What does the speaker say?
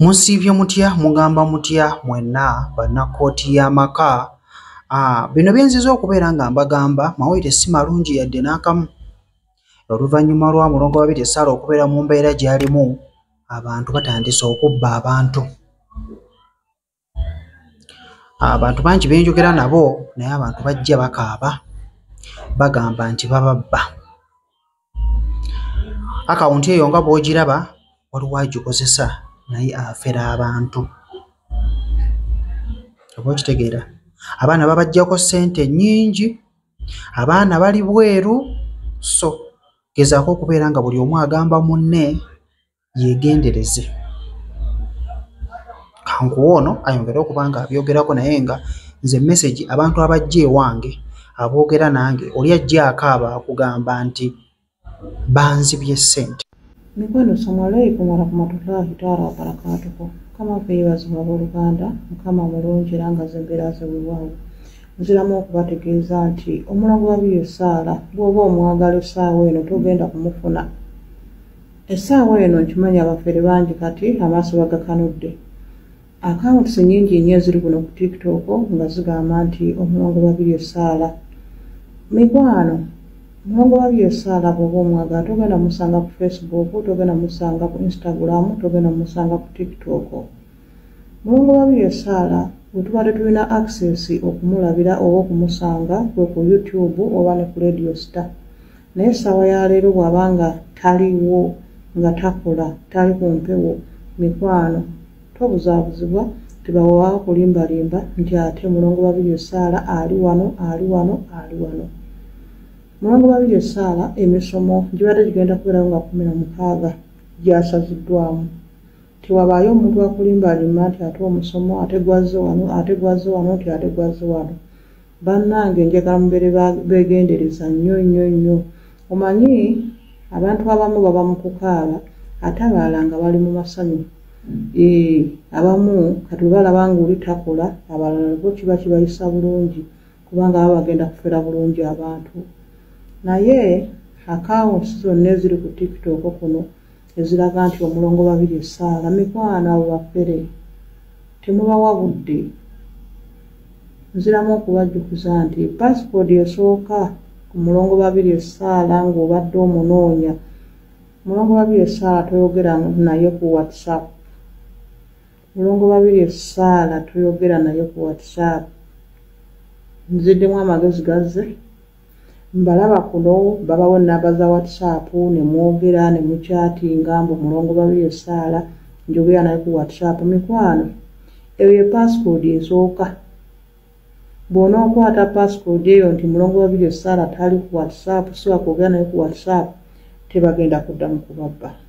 Musiibye mutya mugamba mutya mwenna bannakooti y'amaka. Bino byenziza okubeera nga mbagamba mawulire si malungi yadde n'akamu. Oluvannyuma lwa mulongo wa Birye Sarah okubeera mu mbeera gy'alimu, abantu batandise okubba abantu. Abantu bangi benjogera nabo naye abantu bajja bakaaba bagamba nti bababba. Akawunti eyo nga bw'ogiraba waliwo agikozesa naye afera abantu. Oba okitegeera? Abaana babaggyako ssente nnyingi, abaana bali bweru, so gezaako okubeera nga buli omu agamba munne yeegendereze. Kankuwa ono ayongere okuba nga abyogerako naye nga nze message abantu abajja ewange aboogera nange oli ajja akaaba akugamba nti banzibye ssente. Mikwano assalamu alaikum warahmatullahi taala wabarakatuhu. Kama feebazibwa abooluganda, Mukama mulungi era nga zembeera ze weewaawo. Nziramu okubategeeza nti omulango wa Birye Sarah bw'oba omwagala essaawa eno togenda kumufuna. Essaawa eno nkimanyi abafere bangi kati amaaso bagakanudde. Akawunti nnyingi nnyo eziri kuno ku TikTok nga zigamba nti omulango wa Birye Sarah. Mikwano, omulango wa Birye Sarah bw'oba omwagala togenda musanga ku Facebook, togenda musanga ku Instagram, togenda musanga ku TikTok. Omulango wa Birye Sarah bwe tubadde tulina access okumulabira oba okumusanga kwe ku YouTube oba ne ku Radio Star. Naye essaawa ya leero bw'abanga taliwo nga takola, tali ku mpewo, mikwano tobuzaabuzibwa tebawa kulimbalimba nti ate omulango wa Birye Sarah ali wano, ali wano, ali wano. Omulango wa Birye Sarah emisomo gibadde gigenda kubeerawo nga 16 gyasaziddwamu. Tewabaayo omuntu akulimbalimba nti ate omusomo ate gwaze wano, ate gwaze wano, nti ate gwaze wano. Bannange njagala mubeere beegendereza nnyo nnyo nnyo. Omanyi abantu abamu baba mu kukaaba ate abalala nga bali mu masanyu. Abamu kati balaba nga oli takola, abalala bo kiba kibayisa bulungi kubanga baba bagenda kufera bulungi abantu. Naye akawunti zonna eziri ku TikTok kuno eziraga nti omulongo wa Birye Sarah, mikwano abo bafere temubawa budde. Nziramu okubajjukiza nti passport esooka ku mulongo wa Birye Sarah ng'obadde omunoonya. Mulongo wa Birye Sarah toyogera naye ku WhatsApp. Mulongo wa Birye Sarah toyogera naye ku WhatsApp. Nziddemu amagezi gazze. Mbalaba kuno babawo namba za WhatsApp ne mwogera ne muchatinga mbu mulongo wa Birye Sarah njogera naye ku WhatsApp. Mikwano eyo passport esooka. Bw'onookwata passport eyo nti mulongo wa Birye Sarah tali ku WhatsApp, so akwogera naye ku WhatsApp, tebagenda kuddamu kubabba.